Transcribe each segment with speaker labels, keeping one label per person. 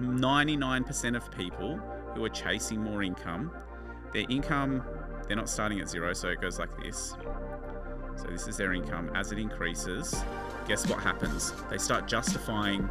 Speaker 1: 99% of people who are chasing more income, their income, they're not starting at zero, so it goes like this. So this is their income. As it increases, guess what happens? They start justifying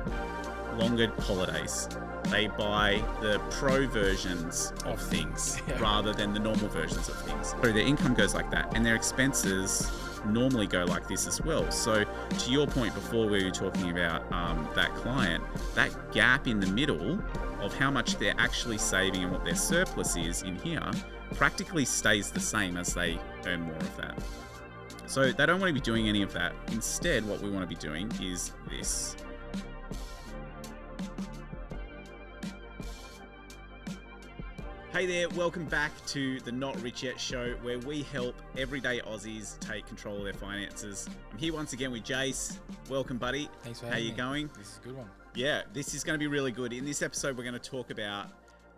Speaker 1: longer holidays. They buy the pro versions of things rather than the normal versions of things. So their income goes like that, and their expenses normally go like this as well. So to your point before, we were talking about that client, that gap in the middle of how much they're actually saving and what their surplus is in here practically stays the same as they earn more of that. So they don't want to be doing any of that. Instead, what we want to be doing is this. Hey there, welcome back to the Not Rich Yet show, where we help everyday Aussies take control of their finances. I'm here once again with Jace. Welcome, buddy.
Speaker 2: Thanks for having me.
Speaker 1: How you going?
Speaker 2: This is a good one.
Speaker 1: Yeah, this is going to be really good. In this episode, we're going to talk about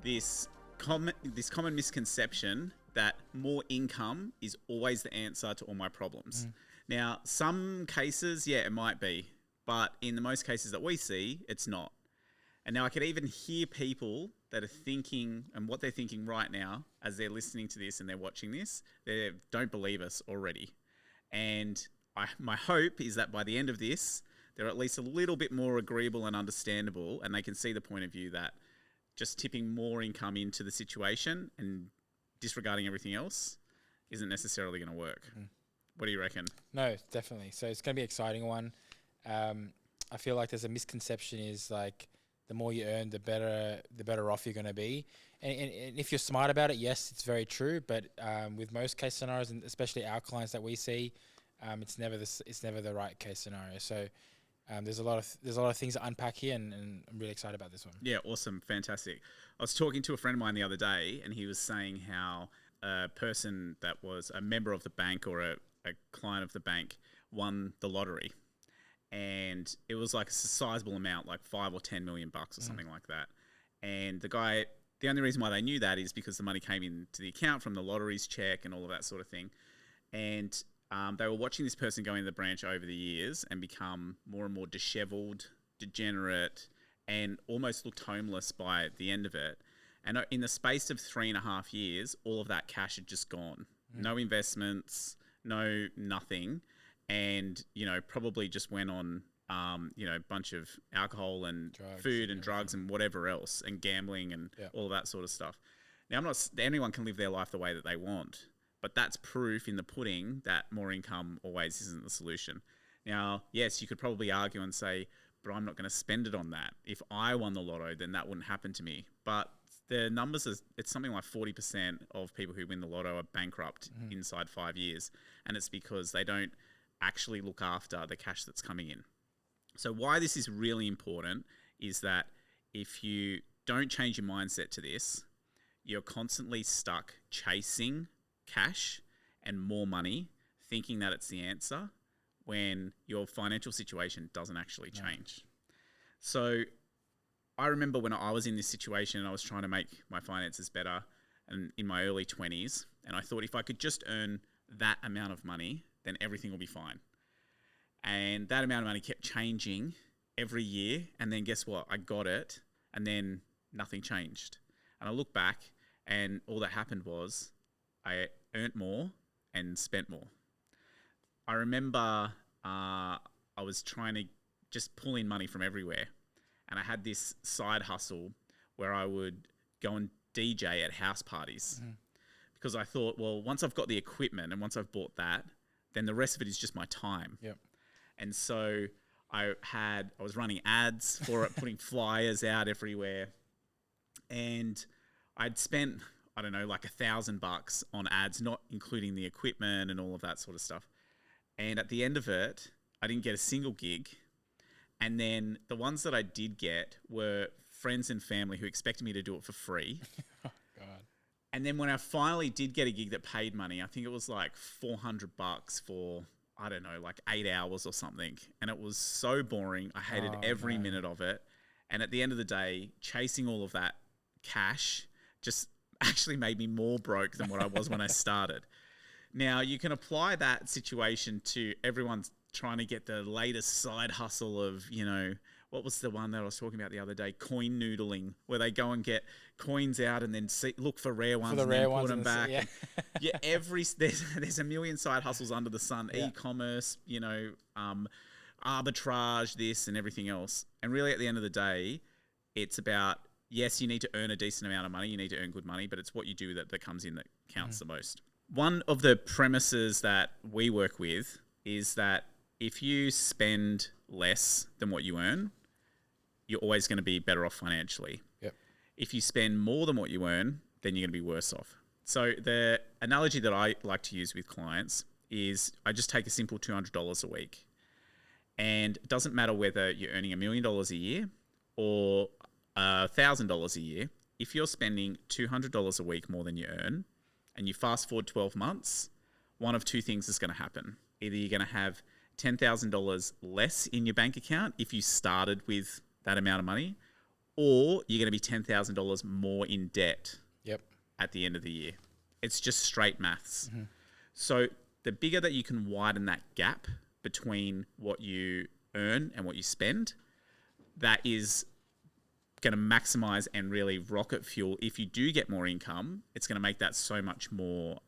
Speaker 1: this common misconception that more income is always the answer to all my problems. Now, some cases, yeah, it might be, but in the most cases that we see, it's not. And now I could even hear people that are thinking, and what they're thinking right now as they're listening to this and they're watching this, they don't believe us already. And my hope is that by the end of this, they're at least a little bit more agreeable and understandable, and they can see the point of view that just tipping more income into the situation and disregarding everything else isn't necessarily going to work. What do you reckon?
Speaker 2: No, definitely. So it's going to be an exciting one. I feel like there's a misconception is like the more you earn, the better off you're going to be. And if you're smart about it, yes, it's very true. But with most case scenarios, and especially our clients that we see, it's never the right case scenario. So there's a lot of things to unpack here, and I'm really excited about this one.
Speaker 1: Yeah, awesome, fantastic. I was talking to a friend of mine the other day, and he was saying how a person that was a member of the bank or a client of the bank won the lottery. And it was like a sizable amount, like $5 or $10 million or something like that. And the only reason why they knew that is because the money came into the account from the lottery's check and all of that sort of thing. And they were watching this person go into the branch over the years and become more and more disheveled, degenerate, and almost looked homeless by the end of it. And in the space of 3.5 years, all of that cash had just gone. No investments, no nothing. And, probably just went on, a bunch of alcohol and food and drugs and whatever else, and gambling and all that sort of stuff. Now, anyone can live their life the way that they want, but that's proof in the pudding that more income always isn't the solution. Now, yes, you could probably argue and say, but I'm not going to spend it on that. If I won the lotto, then that wouldn't happen to me. But the numbers, it's something like 40% of people who win the lotto are bankrupt inside 5 years. And it's because they don't actually look after the cash that's coming in. So why this is really important is that if you don't change your mindset to this, you're constantly stuck chasing cash and more money, thinking that it's the answer when your financial situation doesn't actually change. So I remember when I was in this situation and I was trying to make my finances better and in my early 20s, and I thought if I could just earn that amount of money, then everything will be fine. And that amount of money kept changing every year. And then guess what? I got it, and then nothing changed. And I look back, and all that happened was I earned more and spent more. I remember I was trying to just pull in money from everywhere. And I had this side hustle where I would go and DJ at house parties. Because I thought, well, once I've got the equipment and once I've bought that, then the rest of it is just my time. And so I was running ads for it, putting flyers out everywhere. And I'd spent, I don't know, like $1,000 on ads, not including the equipment and all of that sort of stuff. And at the end of it, I didn't get a single gig. And then the ones that I did get were friends and family who expected me to do it for free.
Speaker 2: Oh, God.
Speaker 1: And then when I finally did get a gig that paid money, I think it was like $400 for, I don't know, like 8 hours or something. And it was so boring. I hated every minute of it. And at the end of the day, chasing all of that cash just actually made me more broke than what I was when I started. Now, you can apply that situation to everyone's trying to get the latest side hustle of, what was the one that I was talking about the other day? Coin noodling, where they go and get coins out and then look for rare ones and then put them back. Yeah, there's a million side hustles under the sun. Yeah. E-commerce, arbitrage, this and everything else. And really, at the end of the day, it's about, yes, you need to earn a decent amount of money. You need to earn good money, but it's what you do that comes in that counts the most. One of the premises that we work with is that if you spend less than what you earn, you're always going to be better off financially.
Speaker 2: Yep.
Speaker 1: If you spend more than what you earn, then you're going to be worse off. So the analogy that I like to use with clients is I just take a simple $200 a week. And it doesn't matter whether you're earning $1 million a year or $1,000 a year. If you're spending $200 a week more than you earn and you fast forward 12 months, one of two things is going to happen. Either you're going to have $10,000 less in your bank account if you started with that amount of money, or you're going to be $10,000 more in debt at the end of the year. It's just straight maths. Mm-hmm. So the bigger that you can widen that gap between what you earn and what you spend, that is going to maximize and really rocket fuel. If you do get more income, it's going to make that so much more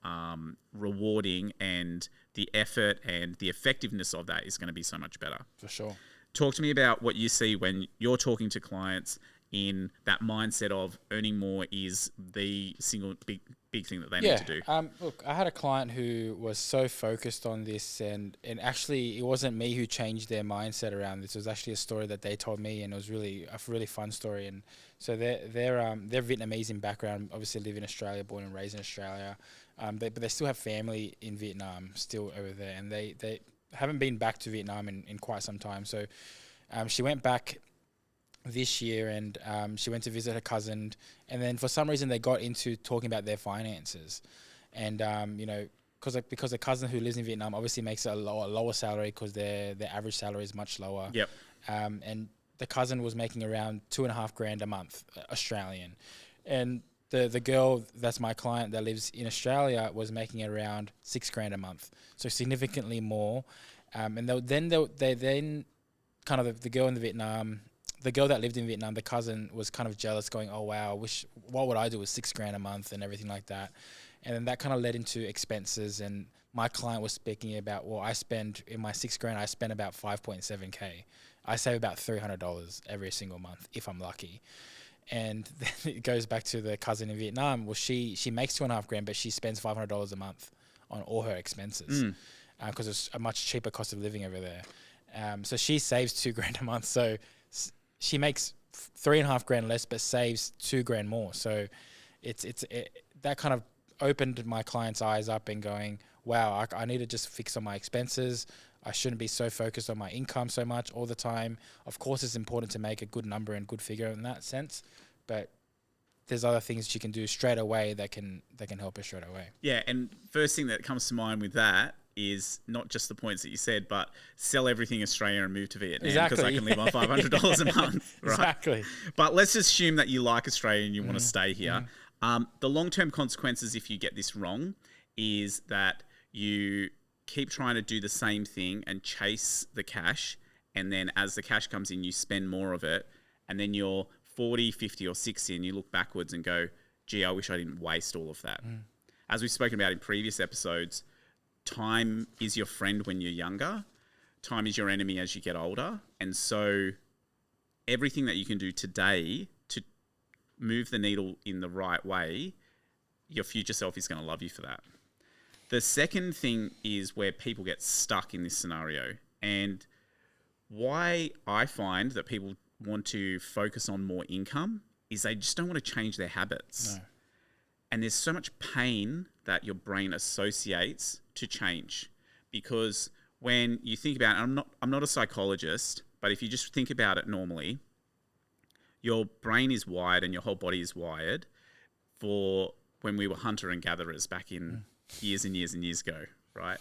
Speaker 1: rewarding, and the effort and the effectiveness of that is going to be so much better.
Speaker 2: For sure. Talk
Speaker 1: to me about what you see when you're talking to clients in that mindset of earning more is the single big thing that they need to do.
Speaker 2: Look, I had a client who was so focused on this, and actually it wasn't me who changed their mindset around this. It was actually a story that they told me, and it was really a really fun story. And so they're Vietnamese in background, obviously live in Australia, born and raised in Australia, but they still have family in Vietnam still over there, and they haven't been back to Vietnam in quite some time. So she went back this year, and she went to visit her cousin, and then for some reason they got into talking about their finances, and because the cousin who lives in Vietnam obviously makes a lower salary because their average salary is much lower.
Speaker 1: Yep.
Speaker 2: And the cousin was making around $2,500 a month Australian, and the girl that's my client that lives in Australia was making around $6,000 a month, so significantly more. And then kind of the girl in Vietnam. The girl that lived in Vietnam, the cousin, was kind of jealous, going, "Oh wow, what would I do with $6,000 a month and everything like that?" And then that kind of led into expenses. And my client was speaking about, well, I spend in my $6,000, I spend about $5.7K. I save about $300 every single month if I'm lucky. And then it goes back to the cousin in Vietnam. Well, she makes $2,500, but she spends $500 a month on all her expenses because it's a much cheaper cost of living over there. So she saves $2,000 a month. So she makes $3,500 less, but saves $2,000 more. So that kind of opened my client's eyes up and going, wow, I need to just fix on my expenses. I shouldn't be so focused on my income so much all the time. Of course, it's important to make a good number and good figure in that sense, but there's other things you can do straight away that can help us straight away.
Speaker 1: Yeah, and first thing that comes to mind with that is not just the points that you said, but sell everything Australia and move to Vietnam because I can live on $500 a month. Right?
Speaker 2: Exactly.
Speaker 1: But let's assume that you like Australia and you want to stay here. The long-term consequences if you get this wrong is that you keep trying to do the same thing and chase the cash, and then as the cash comes in, you spend more of it, and then you're 40, 50 or 60 and you look backwards and go, gee, I wish I didn't waste all of that. As we've spoken about in previous episodes, time is your friend when you're younger. Time is your enemy as you get older. And so everything that you can do today to move the needle in the right way, your future self is going to love you for that. The second thing is where people get stuck in this scenario, and why I find that people want to focus on more income is they just don't want to change their habits.
Speaker 2: No.
Speaker 1: And there's so much pain that your brain associates to change, because when you think about it, I'm not a psychologist, but if you just think about it normally, your brain is wired and your whole body is wired for when we were hunter and gatherers back in years and years and years ago, right?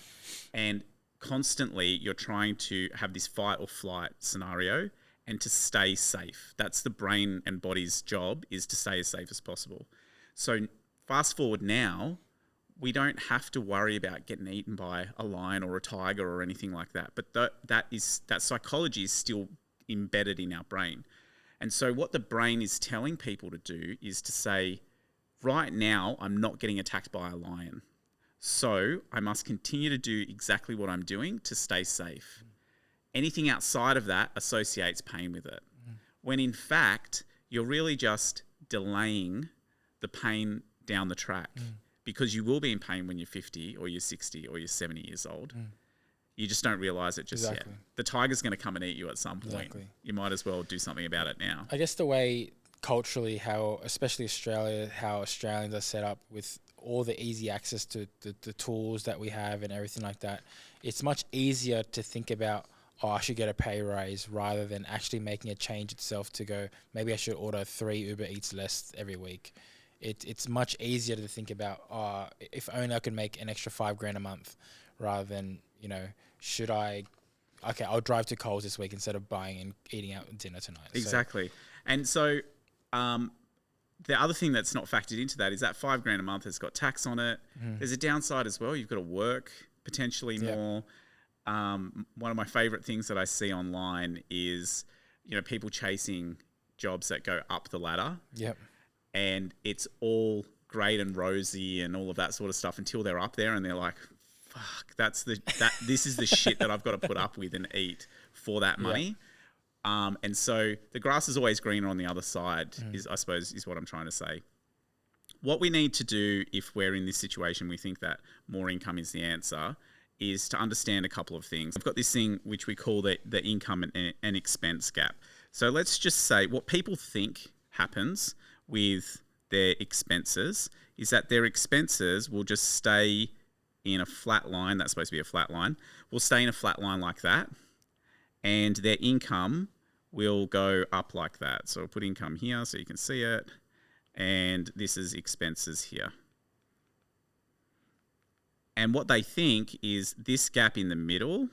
Speaker 1: And constantly you're trying to have this fight or flight scenario and to stay safe. That's the brain and body's job, is to stay as safe as possible. So fast forward now, we don't have to worry about getting eaten by a lion or a tiger or anything like that. But that psychology is still embedded in our brain. And so what the brain is telling people to do is to say, right now, I'm not getting attacked by a lion. So I must continue to do exactly what I'm doing to stay safe. Anything outside of that associates pain with it. When in fact, you're really just delaying the pain down the track because you will be in pain when you're 50 or you're 60 or you're 70 years old. You just don't realize it just yet. The tiger's going to come and eat you at some point. You might as well do something about it now.
Speaker 2: I guess the way culturally, how especially Australia, how Australians are set up with all the easy access to the tools that we have and everything like that, it's much easier to think about, oh, I should get a pay raise rather than actually making a change itself to go, maybe I should order 3 Uber Eats less every week. It's much easier to think about, oh, if only I could make an extra $5,000 a month rather than, you know, should I, okay, I'll drive to Coles this week instead of buying and eating out dinner tonight.
Speaker 1: Exactly. And so the other thing that's not factored into that is that $5,000 a month has got tax on it. There's a downside as well. You've got to work potentially more. One of my favorite things that I see online is, you know, people chasing jobs that go up the ladder. And it's all great and rosy and all of that sort of stuff until they're up there and they're like, fuck, this is the shit that I've got to put up with and eat for that money. And so the grass is always greener on the other side is, I suppose, is what I'm trying to say. What we need to do if we're in this situation, we think that more income is the answer, is to understand a couple of things. I've got this thing which we call the income and expense gap. So let's just say what people think happens with their expenses is that their expenses will just stay in a flat line. That's supposed to be a flat line. Will stay in a flat line like that. And their income will go up like that. So I'll put income here so you can see it. And this is expenses here. And what they think is this gap in the middle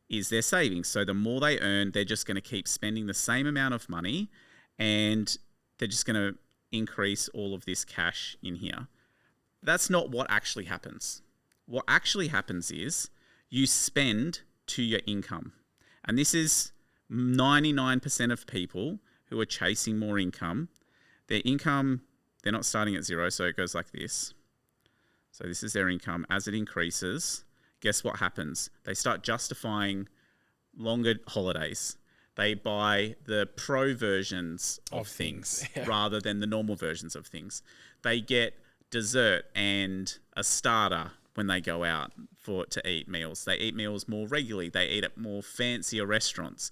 Speaker 1: is their savings. So the more they earn, they're just going to keep spending the same amount of money and they're just going to increase all of this cash in here. That's not what actually happens. What actually happens is you spend to your income. And this is 99% of people who are chasing more income. Their income, they're not starting at zero, so it goes like this. So this is their income. As it increases, guess what happens? They start justifying longer holidays. They buy the pro versions of things rather than the normal versions of things. They get dessert and a starter when they go out to eat meals. They eat meals more regularly. They eat at more fancier restaurants.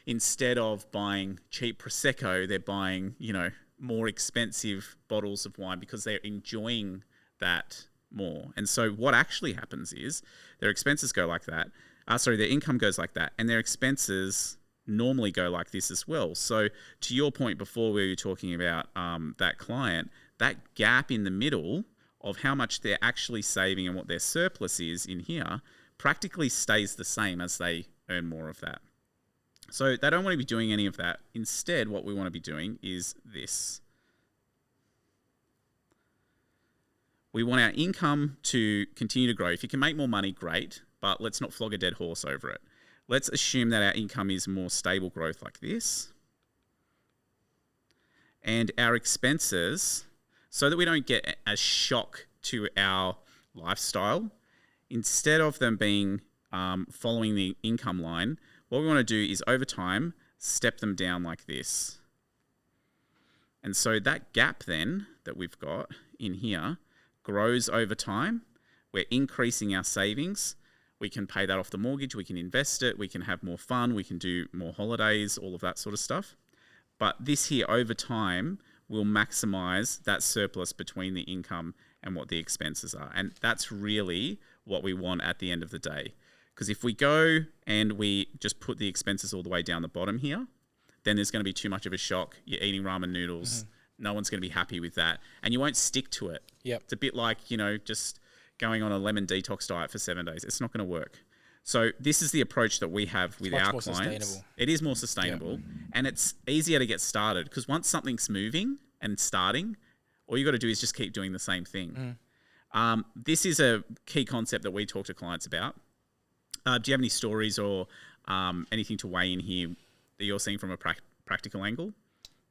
Speaker 1: Instead of buying cheap Prosecco, they're buying, you know, more expensive bottles of wine because they're enjoying that more. And so what actually happens is their expenses go like that. Their income goes like that, and their expenses normally go like this as well. So to your point before, where you're talking about that client, that gap in the middle of how much they're actually saving and what their surplus is in here practically stays the same as they earn more of that. So they don't want to be doing any of that. Instead, what we want to be doing is this. We want our income to continue to grow. If you can make more money, great, but let's not flog a dead horse over it. Let's assume that our income is more stable growth like this. And our expenses, so that we don't get a shock to our lifestyle, instead of them being following the income line, what we want to do is over time, step them down like this. And so that gap then that we've got in here grows over time. We're increasing our savings. We can pay that off the mortgage. We can invest it. We can have more fun. We can do more holidays, all of that sort of stuff. But this here over time will maximize that surplus between the income and what the expenses are. And that's really what we want at the end of the day. Because if we go and we just put the expenses all the way down the bottom here, then there's going to be too much of a shock. You're eating ramen noodles. No one's going to be happy with that. And you won't stick to it. It's a bit like, you know, just going on a lemon detox diet for 7 days. It's not going to work. So this is the approach that we have with our clients. Sustainable. It is more sustainable. And it's easier to get started because once something's moving and starting, all you got to do is just keep doing the same thing. This is a key concept that we talk to clients about. Do you have any stories or anything to weigh in here that you're seeing from a practical angle?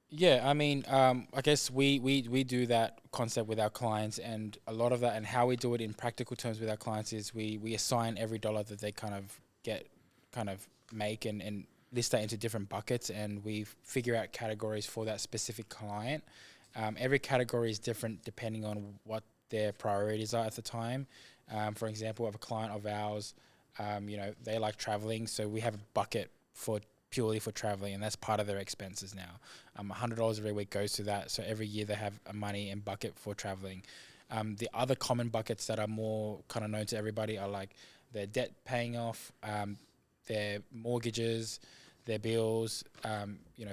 Speaker 2: Yeah, I mean, I guess we do that concept with our clients, and a lot of that, and how we do it in practical terms with our clients is we assign every dollar that they kind of make and list that into different buckets, and we figure out categories for that specific client. Every category is different depending on what their priorities are at the time. For example, of a client of ours, they like traveling, so we have a bucket for purely for traveling, and that's part of their expenses now. $100 every week goes to that, so every year they have a money and bucket for traveling. The other common buckets that are more kind of known to everybody are like their debt paying off, their mortgages, their bills,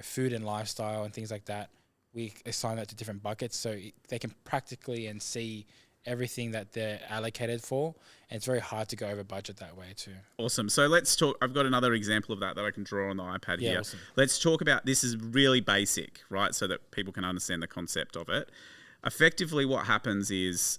Speaker 2: food and lifestyle and things like that. We assign that to different buckets so they can practically and see everything that they're allocated for, and it's very hard to go over budget that way too.
Speaker 1: Awesome. So let's talk. I've got another example of that I can draw on the iPad here.
Speaker 2: Awesome.
Speaker 1: Let's talk about, this is really basic, right? So that people can understand the concept of it. Effectively, what happens is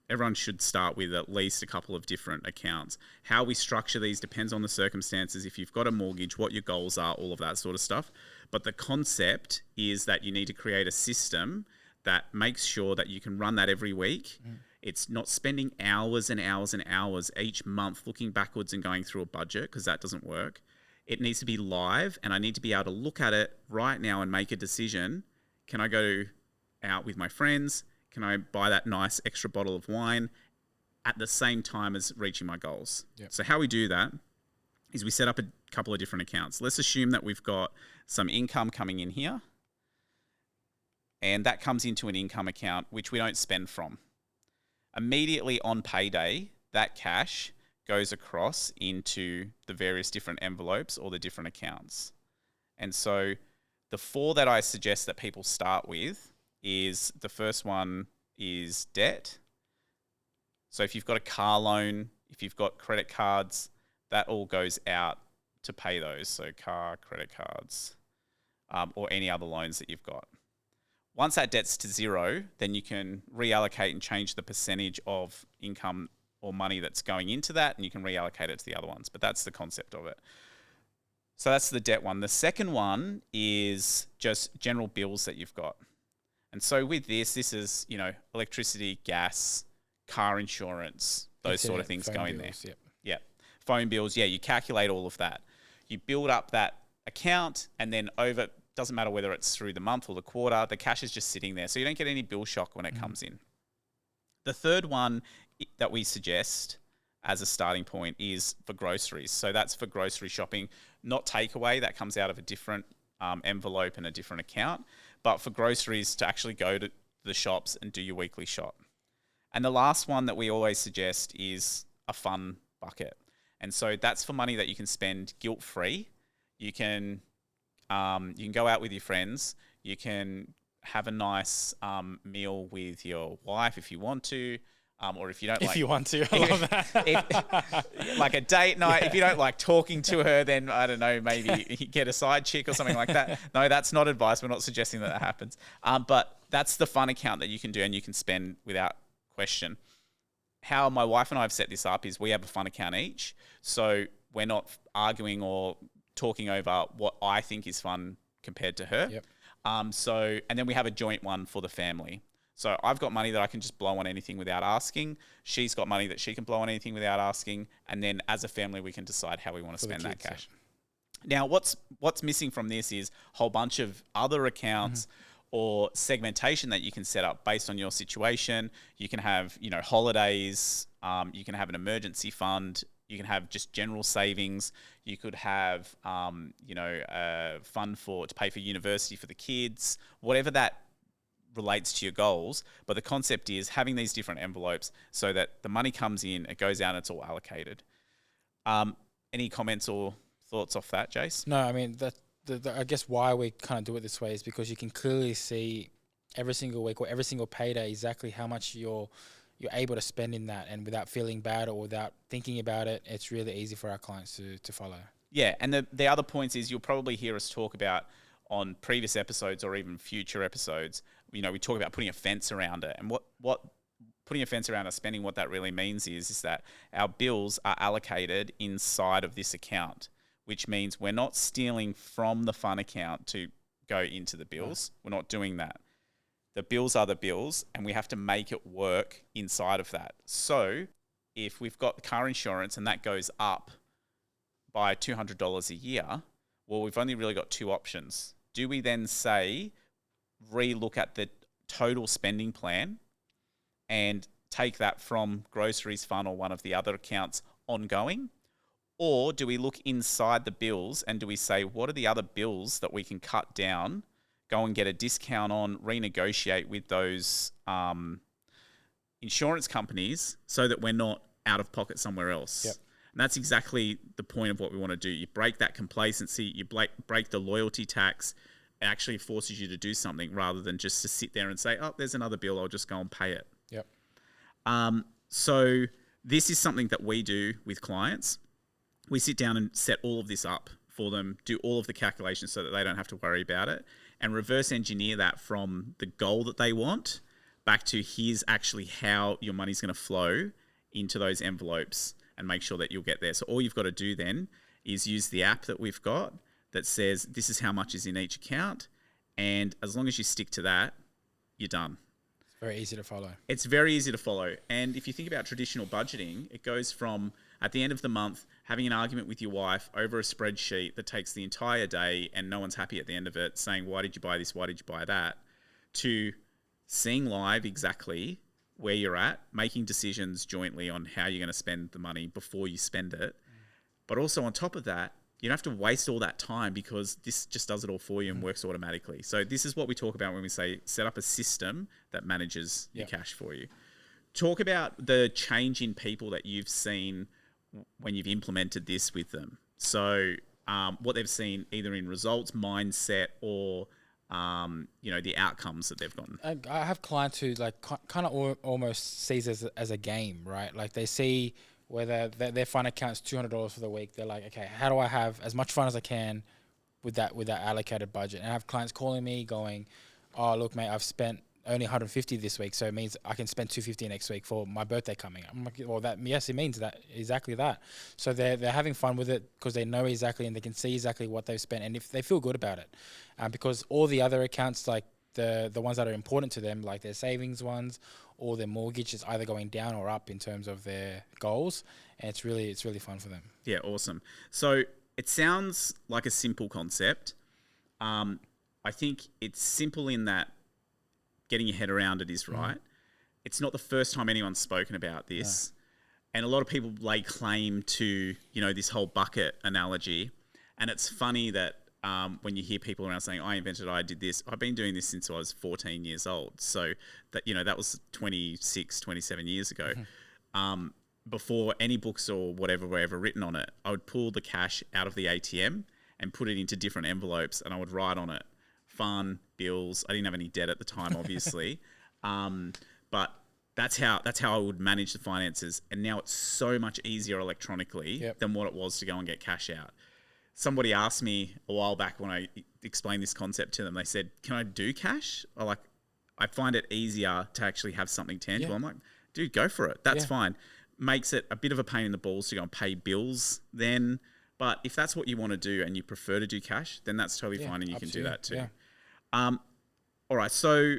Speaker 1: everyone should start with at least a couple of different accounts. How we structure these depends on the circumstances. If you've got a mortgage, what your goals are, all of that sort of stuff. But the concept is that you need to create a system that makes sure that you can run that every week. It's not spending hours and hours and hours each month looking backwards and going through a budget, because that doesn't work. It needs to be live, and I need to be able to look at it right now and make a decision. Can I go out with my friends? Can I buy that nice extra bottle of wine at the same time as reaching my goals?
Speaker 2: Yep.
Speaker 1: So how we do that is we set up a couple of different accounts. Let's assume that we've got some income coming in here, and that comes into an income account, which we don't spend from. Immediately on payday, that cash goes across into the various different envelopes or the different accounts. And so the 4 that I suggest that people start with is, the first one is debt. So if you've got a car loan, if you've got credit cards, that all goes out to pay those. So car, credit cards, or any other loans that you've got. Once that debt's to 0, then you can reallocate and change the percentage of income or money that's going into that, and you can reallocate it to the other ones. But that's the concept of it. So that's the debt one. The second one is just general bills that you've got. And so with this is, electricity, gas, car insurance, those sort of things go in there.
Speaker 2: Yep.
Speaker 1: Yeah. Phone bills. Yeah. You calculate all of that. You build up that account, and then doesn't matter whether it's through the month or the quarter, the cash is just sitting there. So you don't get any bill shock when it comes in. The third one that we suggest as a starting point is for groceries. So that's for grocery shopping, not takeaway. That comes out of a different envelope and a different account. But for groceries, to actually go to the shops and do your weekly shop. And the last one that we always suggest is a fun bucket. And so that's for money that you can spend guilt-free. You can go out with your friends. You can have a nice meal with your wife if you want to, or if you don't.
Speaker 2: If you want to, I love that.
Speaker 1: Like a date night. Yeah. If you don't like talking to her, then I don't know, maybe you get a side chick or something like that. No, that's not advice. We're not suggesting that happens. But that's the fun account that you can do and you can spend without question. How my wife and I have set this up is we have a fun account each, so we're not arguing or talking over what I think is fun compared to her.
Speaker 2: Yep.
Speaker 1: And then we have a joint one for the family. So I've got money that I can just blow on anything without asking. She's got money that she can blow on anything without asking. And then as a family, we can decide how we want to spend that cash. Yeah. Now, what's missing from this is a whole bunch of other accounts or segmentation that you can set up based on your situation. You can have, holidays. You can have an emergency fund. You can have just general savings. You could have, a fund to pay for university for the kids, whatever that relates to your goals. But the concept is having these different envelopes so that the money comes in, it goes out, and it's all allocated. Any comments or thoughts off that, Jace?
Speaker 2: No, I mean, I guess why we kind of do it this way is because you can clearly see every single week or every single payday exactly how much you're able to spend in that, and without feeling bad or without thinking about it, it's really easy for our clients to follow. Yeah,
Speaker 1: and the other points is you'll probably hear us talk about on previous episodes or even future episodes. We talk about putting a fence around it, and what putting a fence around our spending, what that really means is that our bills are allocated inside of this account. which means we're not stealing from the fund account to go into the bills. We're not doing that. The bills are the bills, and we have to make it work inside of that. So if we've got car insurance and that goes up by $200 a year, well, we've only really got two options. Do we then say, re-look at the total spending plan and take that from groceries fund or one of the other accounts ongoing? Or do we look inside the bills and do we say, what are the other bills that we can cut down, go and get a discount on, renegotiate with those insurance companies so that we're not out of pocket somewhere else?
Speaker 2: Yep.
Speaker 1: And that's exactly the point of what we want to do. You break that complacency, you break the loyalty tax. It actually forces you to do something rather than just to sit there and say, oh, there's another bill, I'll just go and pay it.
Speaker 2: Yep.
Speaker 1: So this is something that we do with clients. We sit down and set all of this up for them, do all of the calculations so that they don't have to worry about it, and reverse engineer that from the goal that they want back to here's actually how your money's going to flow into those envelopes and make sure that you'll get there. So all you've got to do then is use the app that we've got that says this is how much is in each account, and as long as you stick to that, you're done.
Speaker 2: It's very easy to follow.
Speaker 1: It's very easy to follow. And if you think about traditional budgeting, it goes from at the end of the month having an argument with your wife over a spreadsheet that takes the entire day and no one's happy at the end of it, saying, why did you buy this? Why did you buy that? To seeing live exactly where you're at, making decisions jointly on how you're going to spend the money before you spend it. But also on top of that, you don't have to waste all that time because this just does it all for you and works automatically. So this is what we talk about when we say set up a system that manages your cash for you. Talk about the change in people that you've seen when you've implemented this with them. So what they've seen either in results, mindset, or the outcomes that they've gotten.
Speaker 2: I have clients who like kind of almost sees it as a game, right? Like they see whether their fund account's $200 for the week. They're like, okay, how do I have as much fun as I can with that allocated budget? And I have clients calling me going, oh, look, mate, I've spent only 150 this week, so it means I can spend 250 next week for my birthday coming. I'm like, well, yes, it means that exactly that. So they're having fun with it because they know exactly and they can see exactly what they've spent, and if they feel good about it, because all the other accounts, like the ones that are important to them, like their savings ones or their mortgage, is either going down or up in terms of their goals, and it's really fun for them.
Speaker 1: Yeah, awesome. So it sounds like a simple concept. I think it's simple in that getting your head around it is right. It's not the first time anyone's spoken about this. No. And a lot of people lay claim to, this whole bucket analogy. And it's funny that when you hear people around saying, I did this. I've been doing this since I was 14 years old. So that, that was 26, 27 years ago. Before any books or whatever were ever written on it, I would pull the cash out of the ATM and put it into different envelopes, and I would write on it fun, bills. I didn't have any debt at the time, obviously. But that's how I would manage the finances. And now it's so much easier electronically than what it was to go and get cash out. Somebody asked me a while back when I explained this concept to them, they said, can I do cash? I find it easier to actually have something tangible. Yeah. I'm like, dude, go for it. That's fine. Makes it a bit of a pain in the balls to go and pay bills then. But if that's what you want to do and you prefer to do cash, then that's totally fine and you can do that too. Yeah. All right. So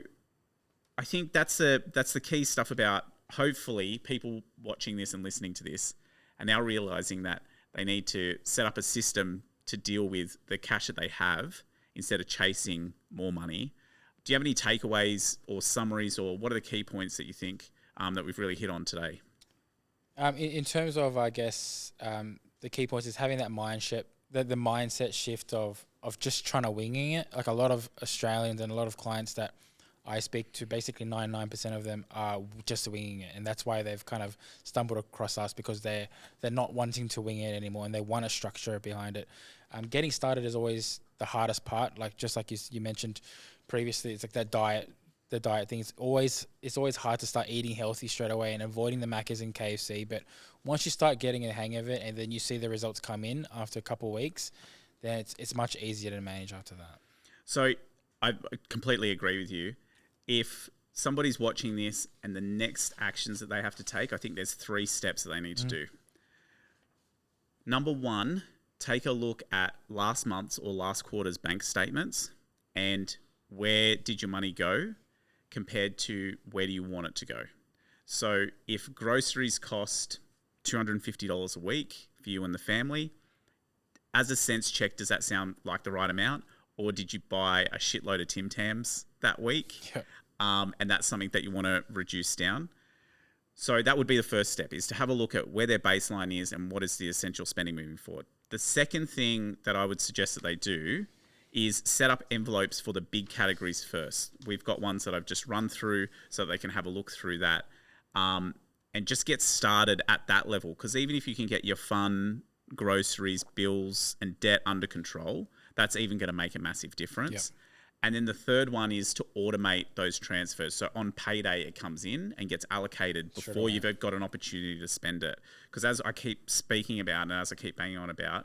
Speaker 1: I think that's the key stuff about hopefully people watching this and listening to this are now realizing that they need to set up a system to deal with the cash that they have instead of chasing more money. Do you have any takeaways or summaries, or what are the key points that you think that we've really hit on today?
Speaker 2: In terms of, I guess, the key points is having that the mindset shift of just trying to winging it. Like a lot of Australians and a lot of clients that I speak to, basically 99% of them are just winging it, and that's why they've kind of stumbled across us, because they're not wanting to wing it anymore and they want a structure behind it. Getting started is always the hardest part. Like just like you mentioned previously, it's like that diet. The diet thing, it's always hard to start eating healthy straight away and avoiding the Maccas and KFC. But once you start getting a hang of it and then you see the results come in after a couple of weeks, then it's much easier to manage after that.
Speaker 1: So I completely agree with you. If somebody's watching this and the next actions that they have to take, I think there's 3 steps that they need to do. Number 1 take a look at last month's or last quarter's bank statements and where did your money go compared to where do you want it to go. So if groceries cost $250 a week for you and the family, as a sense check, does that sound like the right amount? Or did you buy a shitload of Tim Tams that week?
Speaker 2: Yep.
Speaker 1: And that's something that you want to reduce down. So that would be the first step, is to have a look at where their baseline is and what is the essential spending moving forward. The second thing that I would suggest that they do is set up envelopes for the big categories first. We've got ones that I've just run through so that they can have a look through that, and just get started at that level. Because even if you can get your fun, groceries, bills, and debt under control, that's even going to make a massive difference. Yep. And then the third one is to automate those transfers. So on payday, it comes in and gets allocated before you've got an opportunity to spend it. Because as I keep speaking about and as I keep banging on about,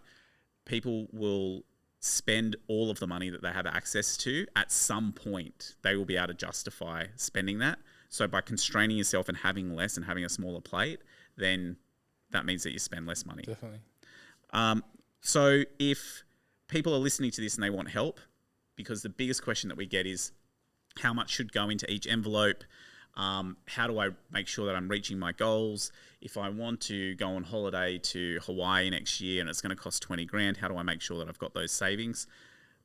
Speaker 1: people will spend all of the money that they have access to at some point. They will be able to justify spending that. So by constraining yourself and having less and having a smaller plate, then that means that you spend less money.
Speaker 2: Definitely.
Speaker 1: So if people are listening to this and they want help, because the biggest question that we get is how much should go into each envelope? How do I make sure that I'm reaching my goals? If I want to go on holiday to Hawaii next year and it's going to cost 20 grand, how do I make sure that I've got those savings?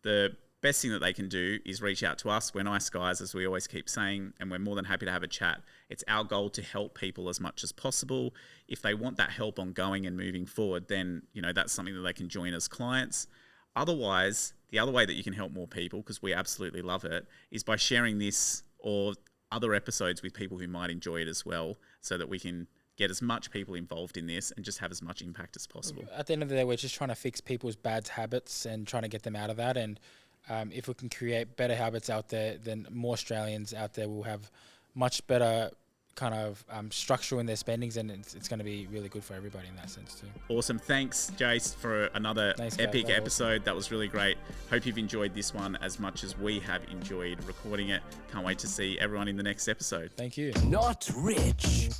Speaker 1: The best thing that they can do is reach out to us. We're nice guys, as we always keep saying, and we're more than happy to have a chat. It's our goal to help people as much as possible. If they want that help ongoing and moving forward, then that's something that they can join as clients. Otherwise, the other way that you can help more people, because we absolutely love it, is by sharing this or other episodes with people who might enjoy it as well, so that we can get as much people involved in this and just have as much impact as possible.
Speaker 2: At the end of the day, we're just trying to fix people's bad habits and trying to get them out of that. And if we can create better habits out there, then more Australians out there will have much better kind of structure in their spendings, and it's going to be really good for everybody in that sense too.
Speaker 1: Awesome. Thanks, Jace, for another epic episode. That was really great. Hope you've enjoyed this one as much as we have enjoyed recording it. Can't wait to see everyone in the next episode.
Speaker 2: Thank you.
Speaker 3: Not rich.